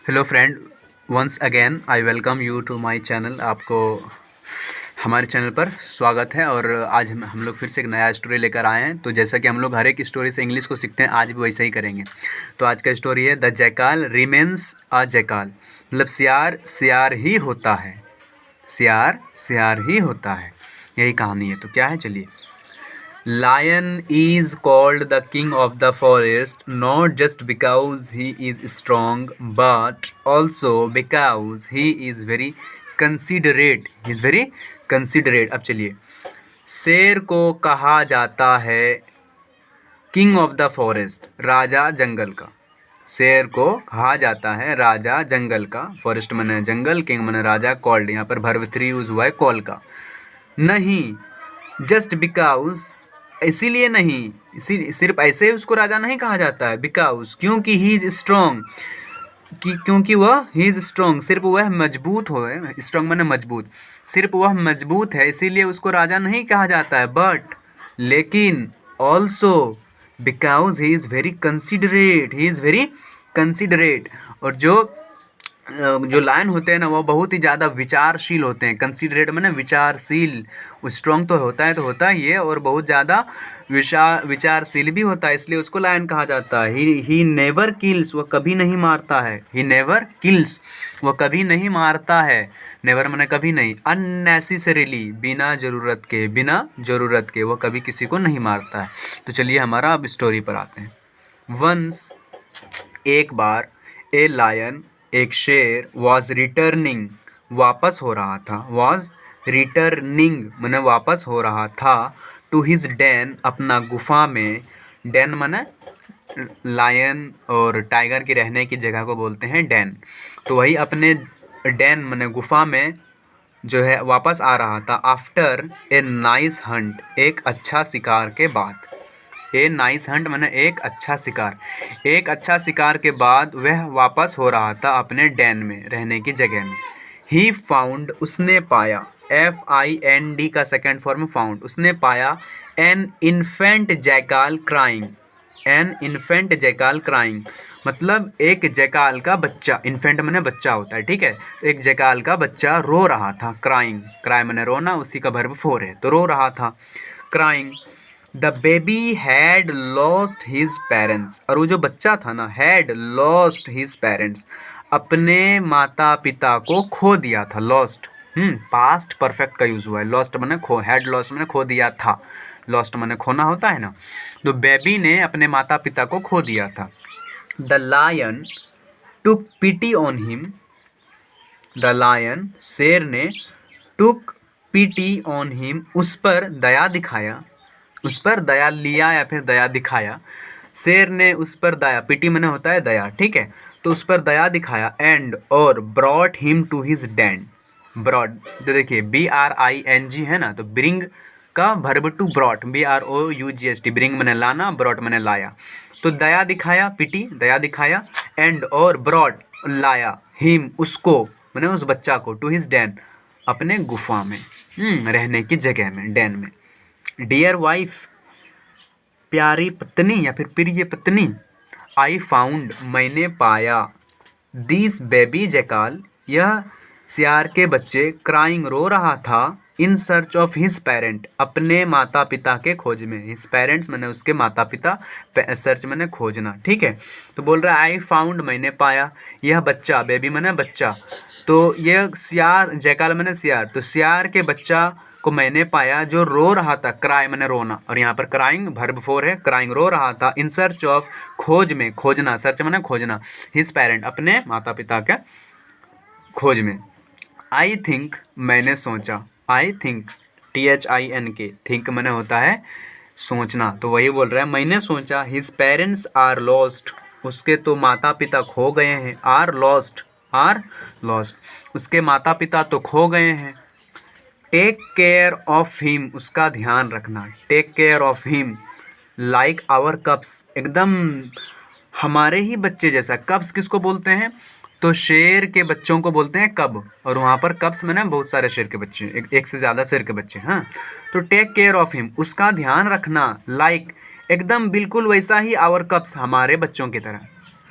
Hello friend, once again I welcome you to my channel. आपको हमारे channel पर स्वागत है। और आज हम लोग फिर से एक नया स्टोरी लेकर आए हैं। तो जैसा कि हम लोग हर एक स्टोरी से इंग्लिश को सीखते हैं, आज भी वैसा ही करेंगे। तो आज का स्टोरी है the jackal remains a jackal. मतलब सियार सियार ही होता है, सियार सियार ही होता है, यही कहानी है। तो क्या है, चलिए। Lion is called the king of the forest not just because he is strong but also because he is very considerate. He is very considerate. अब चलिए, शेर को कहा जाता है किंग ऑफ द फॉरेस्ट, राजा जंगल का। शेर को कहा जाता है राजा जंगल का। फॉरेस्ट माने जंगल, किंग माने राजा, कॉल्ड यहाँ पर वर्ब 3 यूज हुआ है कॉल का। नहीं, जस्ट बिकॉज, इसीलिए नहीं, इसी सिर्फ ऐसे ही उसको राजा नहीं कहा जाता है। बिकॉज, क्योंकि ही इज स्ट्रॉन्ग, क्योंकि वह ही इज स्ट्रॉन्ग, सिर्फ वह मजबूत हो है। स्ट्रॉन्ग माने मजबूत, सिर्फ वह मजबूत है इसीलिए उसको राजा नहीं कहा जाता है। बट, लेकिन, also because he is very considerate, he is very considerate. और जो लायन होते हैं ना, वो बहुत ही ज़्यादा विचारशील होते हैं। कंसिडरेट माने विचारशील। स्ट्रॉन्ग तो होता ही है, और बहुत ज़्यादा विचारशील भी होता है, इसलिए उसको लायन कहा जाता है। ही नेवर किल्स, वह कभी नहीं मारता है। ही नेवर किल्स, वह कभी नहीं मारता है। नेवर माने कभी नहीं। अननेसेसरीली, बिना ज़रूरत के, बिना ज़रूरत के वह कभी किसी को नहीं मारता है। तो चलिए हमारा अब स्टोरी पर आते हैं। वंस, एक बार, ए लायन, एक शेर, वॉज रिटर्निंग, वापस हो रहा था। वॉज रिटर्निंग माने वापस हो रहा था। टू हिज डेन, अपना गुफा में। डेन माने लायन और टाइगर की रहने की जगह को बोलते हैं डेन। तो वही अपने डेन माने गुफा में जो है वापस आ रहा था। आफ्टर ए नाइस हंट, एक अच्छा शिकार के बाद। ए नाइस हंट माने एक अच्छा शिकार। एक अच्छा शिकार के बाद वह वापस हो रहा था अपने डेन में, रहने की जगह में। ही फाउंड, उसने पाया। FIND का सेकेंड फॉर्म फाउंड, उसने पाया। An infant jackal crying, an infant jackal crying मतलब एक जैकाल का बच्चा। इन्फेंट माने बच्चा होता है, ठीक है। तो एक जैकाल का बच्चा रो रहा था। क्राइंग, क्राई माने रोना, उसी का वर्ब 4 है, तो रो रहा था। Crying, the baby had lost his parents, और वो जो बच्चा था ना, हैड लॉस्ट हिज पेरेंट्स, अपने माता पिता को खो दिया था। लॉस्ट, पास्ट परफेक्ट का यूज हुआ है। लॉस्ट माने खो, हैड लॉस्ट माने खो दिया था। लॉस्ट माने खोना होता है ना। तो बेबी ने अपने माता पिता को खो दिया था। The lion took pity on him, the lion, शेर ने, टुक पिटी ऑन हिम, उस पर दया दिखाया। उस पर दया लिया या फिर दया दिखाया। शेर ने उस पर दया, पिटी माने होता है दया, ठीक है। तो उस पर दया दिखाया। एंड, और, brought him to his den. Brought, तो देखिए BRING है ना, तो ब्रिंग का verb to brought, BROUGHT। Bring माने लाना, ब्रॉट माने लाया। तो दया दिखाया, पिटी, दया दिखाया। एंड, और, ब्रॉट, लाया। हिम, उसको माने उस बच्चा को। टू हिज डेन, अपने गुफा में, रहने की जगह में, डेन में। डियर वाइफ, प्यारी पत्नी या फिर प्रिय पत्नी। आई फाउंड, मैंने पाया। दिस बेबी जैकाल, यह सियार के बच्चे। क्राइंग, रो रहा था। In search of his parent, अपने माता पिता के खोज में। हिज पेरेंट्स मैंने उसके माता पिता, सर्च मैंने खोजना, ठीक है। तो बोल रहा है आई फाउंड, मैंने पाया। यह बच्चा, बेबी मैंने बच्चा, तो यह सियार, जैकाल मैंने सियार, तो सियार के बच्चा को मैंने पाया जो रो रहा था। क्राई मैंने रोना, और यहाँ पर क्राइंग वर्ब 4 है। क्राइंग, रो रहा था। इन सर्च ऑफ, खोज में, खोजना, सर्च मैंने खोजना। हिज पेरेंट, अपने माता पिता के खोज में। आई थिंक, मैंने सोचा। आई थिंक, THINK, थिंक मैंने होता है सोचना, तो वही बोल रहा है मैंने सोचा। हिज पेरेंट्स आर लॉस्ट, उसके तो माता पिता खो गए हैं। आर लॉस्ट, आर लॉस्ट, उसके माता पिता तो खो गए हैं। टेक केयर ऑफ हिम, उसका ध्यान रखना। Take care of him like our cubs, एकदम हमारे ही बच्चे जैसा। कब्स किसको बोलते हैं, तो शेर के बच्चों को बोलते हैं कब, और वहाँ पर कब्स में ना बहुत सारे शेर के बच्चे, एक से ज़्यादा शेर के बच्चे। हाँ, तो टेक केयर ऑफ हिम, उसका ध्यान रखना। लाइक, एकदम बिल्कुल वैसा ही, आवर कप्स, हमारे बच्चों की तरह।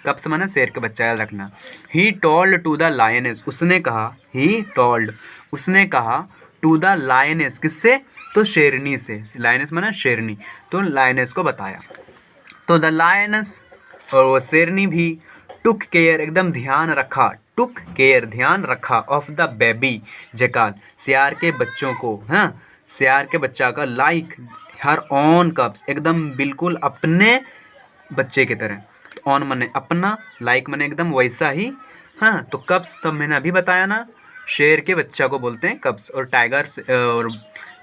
कप्स माने शेर का बच्चा, याद रखना। He told to the lioness, उसने कहा, ही टोल्ड उसने कहा, टू द लायनेस किससे, तो शेरनी से, लायनेस माने शेरनी, तो लायनेस को बताया। तो द लायनेस और वो शेरनी भी टुक केयर एकदम ध्यान रखा, टुक केयर ध्यान रखा, ऑफ द बेबी जैकाल सियार के बच्चों को, हाँ सियार के बच्चा का, लाइक हर ऑन कप्स एकदम बिल्कुल अपने बच्चे की तरह। ऑन मने अपना, लाइक मने एकदम वैसा ही, हाँ तो कप्स तो मैंने अभी बताया ना, शेर के बच्चा को बोलते हैं कप्स, और टाइगर और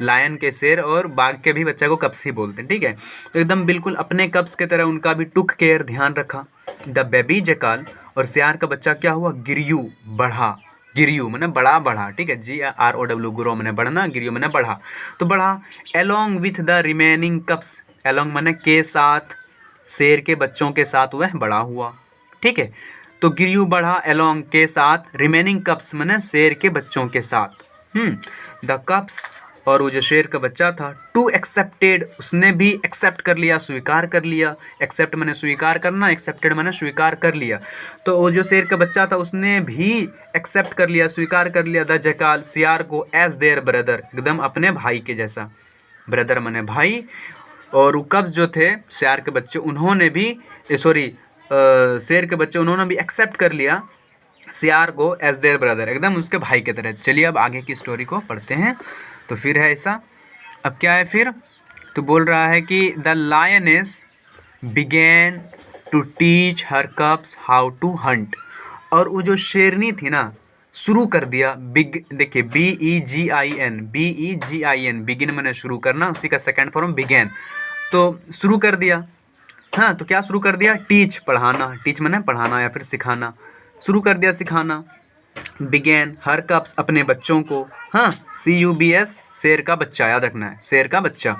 लायन के शेर और बाघ के भी बच्चा को कप्स ही बोलते हैं, ठीक है। तो एकदम बिल्कुल अपने कप्स की तरह उनका भी टुक केयर ध्यान रखा। द बेबी जैकाल और सियार का बच्चा क्या हुआ, गिरयू बढ़ा, गिरयू मैंने बड़ा बढ़ा, ठीक है, GROW ग्रो मैंने बढ़ना, गिरयू मैंने बढ़ा, तो बढ़ा। Along with the remaining cups, along मैंने के साथ, शेर के बच्चों के साथ वह बड़ा हुआ, ठीक है। तो गिरयू बढ़ा एलोंग के साथ, रिमेनिंग कप्स मैंने शेर के बच्चों के साथ, द कप्स और वो जो शेर का बच्चा था, टू एक्सेप्टेड उसने भी एक्सेप्ट कर लिया, स्वीकार कर लिया, एक्सेप्ट मैंने स्वीकार करना, एक्सेप्टेड मैंने स्वीकार कर लिया। तो वो जो शेर का बच्चा था उसने भी एक्सेप्ट कर लिया, स्वीकार कर लिया, द जैकाल सियार को, एज देयर ब्रदर एकदम अपने भाई के जैसा, ब्रदर मैंने भाई। और वो कब्ज जो थे सियार के बच्चे उन्होंने भी शेर के बच्चे उन्होंने भी एक्सेप्ट कर लिया सियार को एज देयर ब्रदर एकदम उसके भाई की तरह। चलिए अब आगे की स्टोरी को पढ़ते हैं। तो फिर है ऐसा, अब क्या है फिर, तो बोल रहा है कि the lioness began to teach her cubs how to hunt, और वो जो शेरनी थी ना शुरू कर दिया, देखिए BEGIN, बिगिन मैंने शुरू करना, उसी का सेकंड फॉर्म बिगेन, तो शुरू कर दिया, हाँ तो क्या शुरू कर दिया, टीच पढ़ाना, टीच मैंने पढ़ाना या फिर सिखाना, शुरू कर दिया सिखाना। बिगेन हर कप्स अपने बच्चों को, हाँ CUBS शेर का बच्चा, याद रखना है शेर का बच्चा,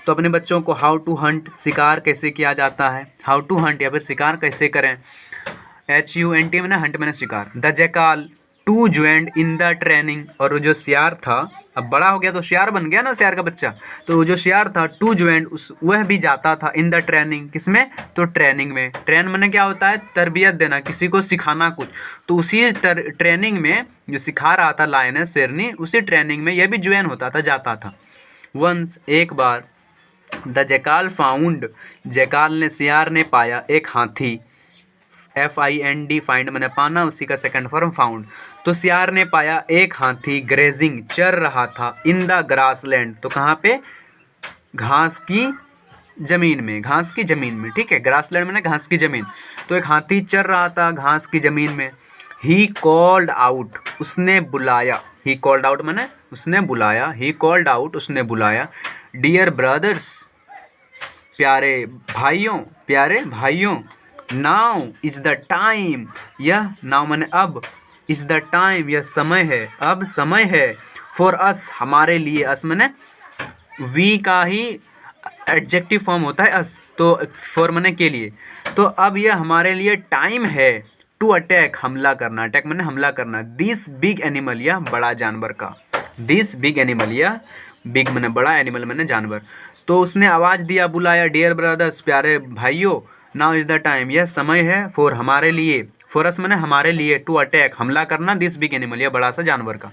तो अपने बच्चों को हाउ टू हंट शिकार कैसे किया जाता है, हाउ टू हंट या फिर शिकार कैसे करें, HUNT मैंने हंट मैंने शिकार। The jackal too joined in the training, और वो जो सियार था अब बड़ा हो गया तो सियार बन गया ना सियार का बच्चा, तो वो जो सियार था टू ज्वाइंड वह भी जाता था इन द ट्रेनिंग, किसमें, तो ट्रेनिंग में। ट्रेन मैंने क्या होता है, तरबियत देना, किसी को सिखाना कुछ, तो उसी ट्रेनिंग में जो सिखा रहा था लायनेस शेरनी, उसी ट्रेनिंग में यह भी ज्वाइन होता था, जाता था। वंस एक बार, द जैकाल फाउंड जैकाल ने सियार ने पाया एक हाथी, FIND फाइंड मैंने पाना, उसी का सेकंड फॉर्म फाउंड। तो सियार ने पाया एक हाथी ग्रेजिंग चर रहा था इन द ग्रासलैंड, तो कहाँ पे, घास की ज़मीन में, घास की ज़मीन में, ठीक है, ग्रासलैंड में घास की ज़मीन, तो एक हाथी चर रहा था घास की ज़मीन में। ही कॉल्ड आउट उसने बुलाया, ही कॉल्ड आउट मैंने उसने बुलाया, ही कॉल्ड आउट उसने बुलाया, डियर ब्रदर्स प्यारे भाइयों, नाउ इज़ द टाइम, यह नाउ मैंने अब, इज़ द टाइम यह समय है, अब समय है, फॉर अस हमारे लिए, अस मैंने वी का ही एडजेक्टिव फॉर्म होता है अस, तो फॉर मैंने के लिए, तो अब यह हमारे लिए टाइम है, टू अटैक हमला करना, अटैक मैंने हमला करना, दिस बिग एनिमल यह बड़ा जानवर का, दिस बिग एनिमल यह बिग मैंने बड़ा, एनिमल मैंने जानवर। तो उसने आवाज़ दिया, बुलाया, डियर ब्रदर्स प्यारे भाइयों, नाउ इज़ द टाइम यह समय है, फॉर हमारे लिए, फॉर अस मैंने हमारे लिए, टू अटैक हमला करना, दिस बिग एनिमल यह बड़ा सा जानवर का।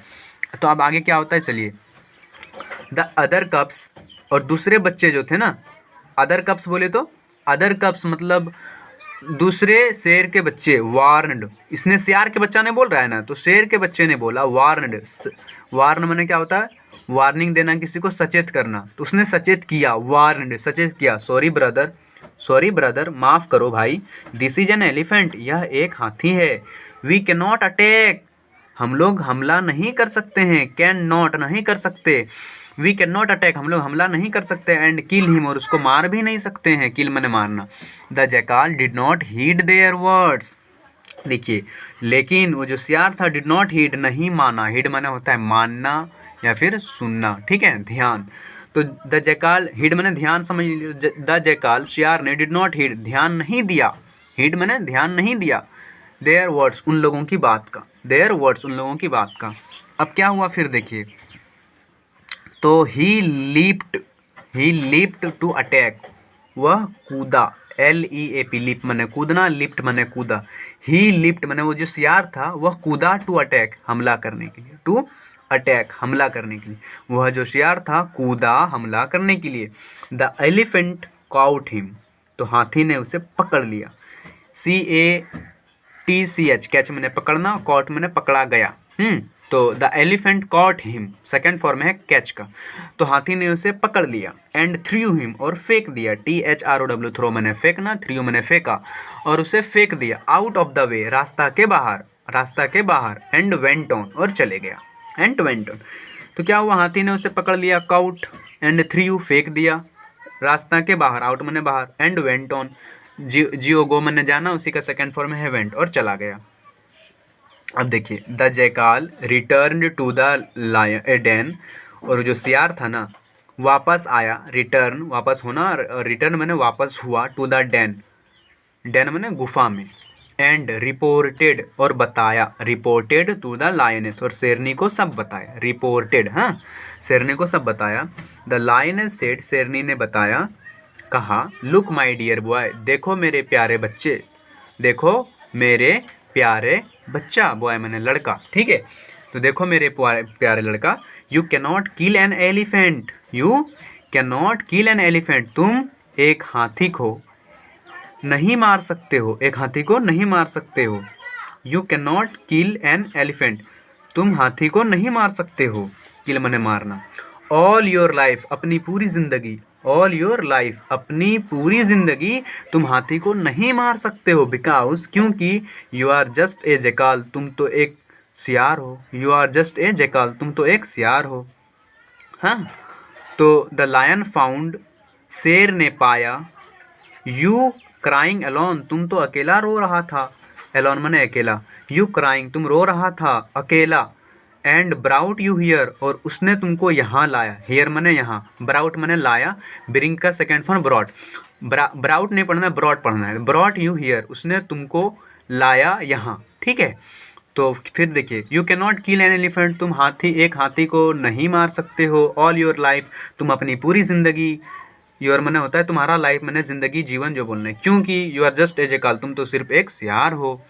तो अब आगे क्या होता है, चलिए। द अदर कप्स और दूसरे बच्चे जो थे ना, अदर कप्स बोले तो अदर कप्स मतलब दूसरे शेर के बच्चे, वार्नड, इसने सियार के बच्चा ने बोल रहा है ना, तो शेर के बच्चे ने बोला वार्नड, वार्न मैंने क्या होता है, वार्निंग देना, किसी को सचेत करना, तो उसने सचेत किया, वार्नड सचेत किया, सॉरी ब्रदर माफ़ करो भाई, दिस इज एन एलिफेंट यह एक हाथी है, वी कैन नॉट अटैक हम लोग हमला नहीं कर सकते हैं, कैन नॉट नहीं कर सकते, वी कैन नॉट अटैक हम लोग हमला नहीं कर सकते, एंड किल हिम और उसको मार भी नहीं सकते हैं, किल मैंने मारना। The jackal did not heed their words, देखिए लेकिन वो जो सियार था डिड नॉट हीड नहीं माना, हीड माना होता है मानना या फिर सुनना, ठीक है, ध्यान। तो द जैकाल हीड मैंने ध्यान समझ लीजिए, द जैकाल सियार ने डिड नॉट हीड ध्यान नहीं दिया, हीड मैंने ध्यान नहीं दिया, देयर वर्ड्स उन लोगों की बात का, देयर वर्ड्स उन लोगों की बात का। अब क्या हुआ फिर देखिए, तो ही लीप्ड टू अटैक वह कूदा, LEAP लिप मने कूदना, लिफ्ट मने कूदा। ही लिफ्ट मने वो जो सियार था वह कूदा टू अटैक हमला करने के लिए, टू अटैक हमला करने के लिए। वह जो सियार था कूदा हमला करने के लिए। द एलिफेंट कॉट हिम, तो हाथी ने उसे पकड़ लिया। CATCH कैच मैंने पकड़ना, कॉट मैंने पकड़ा गया। तो the elephant cot him second form है कैच का, तो हाथी ने उसे पकड़ लिया। एंड थ्रू हिम और फेंक दिया, THROW थ्रो मैंने फेंकना, थ्रू मैंने फेंका, और उसे फेंक दिया। आउट ऑफ द वे रास्ता के बाहर, रास्ता के बाहर। एंड वेंट ऑन और चले गया, एंड वेंट ऑन। तो क्या हुआ, हाथी ने उसे पकड़ लिया काउट, एंड थ्रू फेंक दिया रास्ता के बाहर, आउट मैंने बाहर, एंड वेंट ऑन जियो गो मैंने जाना, उसी का सेकेंड फॉर्म है वेंट, और चला गया। अब देखिए the jackal return to the den, और जो सियार था ना वापस आया, रिटर्न वापस होना, रिटर्न मैंने वापस हुआ, टू द डेन, डेन मैंने गुफा में। एंड रिपोर्टेड और बताया, रिपोर्टेड टू द लायनेस, और शेरनी को सब बताया, रिपोर्टेड, हाँ शेरनी को सब बताया। द लायनेस सेड, शेरनी ने बताया, कहा, लुक माई डियर बॉय, देखो मेरे प्यारे बच्चे, देखो मेरे प्यारे बच्चा, बॉय मैंने लड़का, ठीक है। तो देखो मेरे प्यारे लड़का, you can not kill an elephant, you can not kill an elephant, तुम एक हाथी को नहीं मार सकते हो, एक हाथी को नहीं मार सकते हो। You can not kill an elephant, तुम हाथी को नहीं मार सकते हो, किल मने मारना। ऑल योर लाइफ, अपनी पूरी ज़िंदगी, ऑल योर लाइफ, अपनी पूरी ज़िंदगी तुम हाथी को नहीं मार सकते हो, बिकॉज क्योंकि you are just a jackal, तुम तो एक सियार हो, you are just a jackal, तुम तो एक सियार हो, हाँ। तो द लायन फाउंड, शेर ने पाया, यू क्राइंग अलोन, तुम तो अकेला रो रहा था, अलोन मने अकेला, यू क्राइंग तुम रो रहा था अकेला। एंड ब्राउट यू हियर, और उसने तुमको यहाँ लाया, हियर मने यहाँ, ब्राउट मने लाया, ब्रिंग का सेकेंड फॉर्म ब्रॉट, ब्राउट नहीं पढ़ना है, ब्रॉट पढ़ना है। ब्रॉट यू हियर, उसने तुमको लाया यहाँ, ठीक है। तो फिर देखिए, you can not kill an elephant, तुम एक हाथी को नहीं मार सकते हो। ऑल योर लाइफ, तुम अपनी पूरी ज़िंदगी, योर मने होता है तुम्हारा, लाइफ मने ज़िंदगी, जीवन जो बोलना है, क्योंकि you are just a jackal, तुम तो सिर्फ एक सियार हो।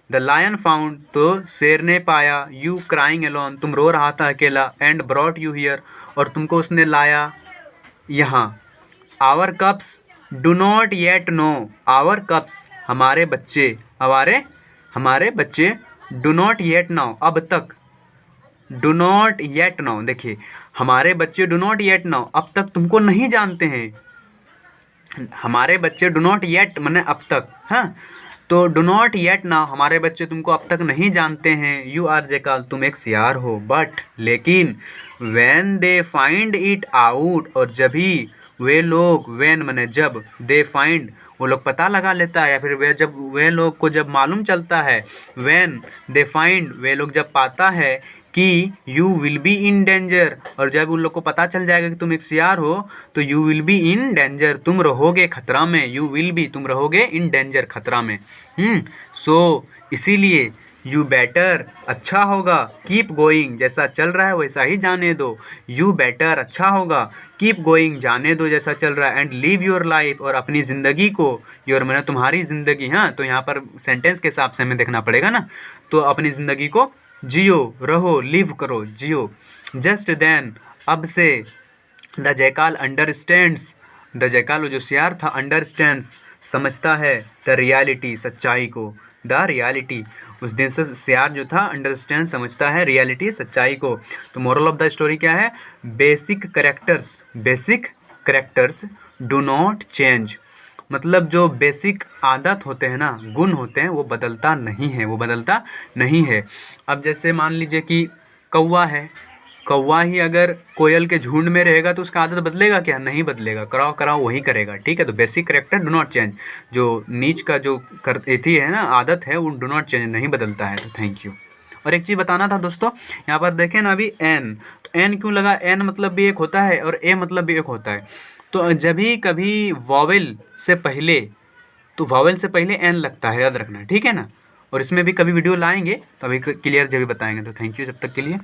द लायन फाउंड, तो शेर ने पाया, यू क्राइंग अलोन, तुम रो रहा था अकेला। एंड ब्रॉट यू हियर, और तुमको उसने लाया यहाँ। Our cubs do not yet know, our cubs, हमारे बच्चे, हमारे बच्चे, डू नॉट येट नाउ, अब तक, डू नॉट येट नाउ, देखिए हमारे बच्चे डू नॉट येट नाउ, अब तक तुमको नहीं जानते हैं, हमारे बच्चे डू नॉट येट मने अब तक, हाँ। तो डू नॉट येट नाउ, हमारे बच्चे तुमको अब तक नहीं जानते हैं। यू आर जैकाल, तुम एक सियार हो। बट लेकिन, when they find it out, और जब ही वे लोग, व्हेन मने जब, दे फाइंड वो लोग पता लगा लेता है, या फिर वे लोग को जब मालूम चलता है, व्हेन दे फाइंड, वे लोग जब पाता है कि you will be in danger, और जब उन लोग को पता चल जाएगा कि तुम एक सियार हो, तो you will be in danger, तुम रहोगे खतरा में, यू विल बी, तुम रहोगे इन डेंजर, खतरा में। सो इसीलिए यू बेटर, अच्छा होगा, कीप गोइंग, जैसा चल रहा है वैसा ही जाने दो, यू बेटर, अच्छा होगा, कीप गोइंग, जाने दो जैसा चल रहा है। एंड लीव योर लाइफ, और अपनी ज़िंदगी को, योर मैंने तुम्हारी ज़िंदगी, हाँ। तो यहाँ पर सेंटेंस के हिसाब से हमें देखना पड़ेगा ना, तो अपनी ज़िंदगी को जियो, रहो, लिव करो, जियो। जस्ट देन, अब से, the jackal understands, the jackal जो सियार था, अंडरस्टैंड्स, समझता है, द रियलिटी, सच्चाई को, द रियलिटी, उस दिन से सियार जो था अंडरस्टैंड, समझता है, रियलिटी, सच्चाई को। तो मोरल ऑफ द स्टोरी क्या है, basic characters do not change, मतलब जो बेसिक आदत होते हैं ना, गुण होते हैं, वो बदलता नहीं है। अब जैसे मान लीजिए कि कौवा है, कौवा ही अगर कोयल के झुंड में रहेगा तो उसका आदत बदलेगा क्या, नहीं बदलेगा, कराओ कराओ वही करेगा, ठीक है। तो basic character do not change, जो नीच का जो एथी है ना, आदत है, वो डू नॉट चेंज, नहीं बदलता है। तो थैंक यू। और एक चीज़ बताना था दोस्तों, यहाँ पर देखें ना अभी एन, तो एन क्यों लगा, एन मतलब भी एक होता है और ए मतलब भी एक होता है। तो जब भी कभी वॉवेल से पहले, तो वॉवेल से पहले एन लगता है, याद रखना, ठीक है ना। और इसमें भी कभी वीडियो लाएंगे तो अभी क्लियर जब भी बताएंगे। तो थैंक यू जब तक के लिए।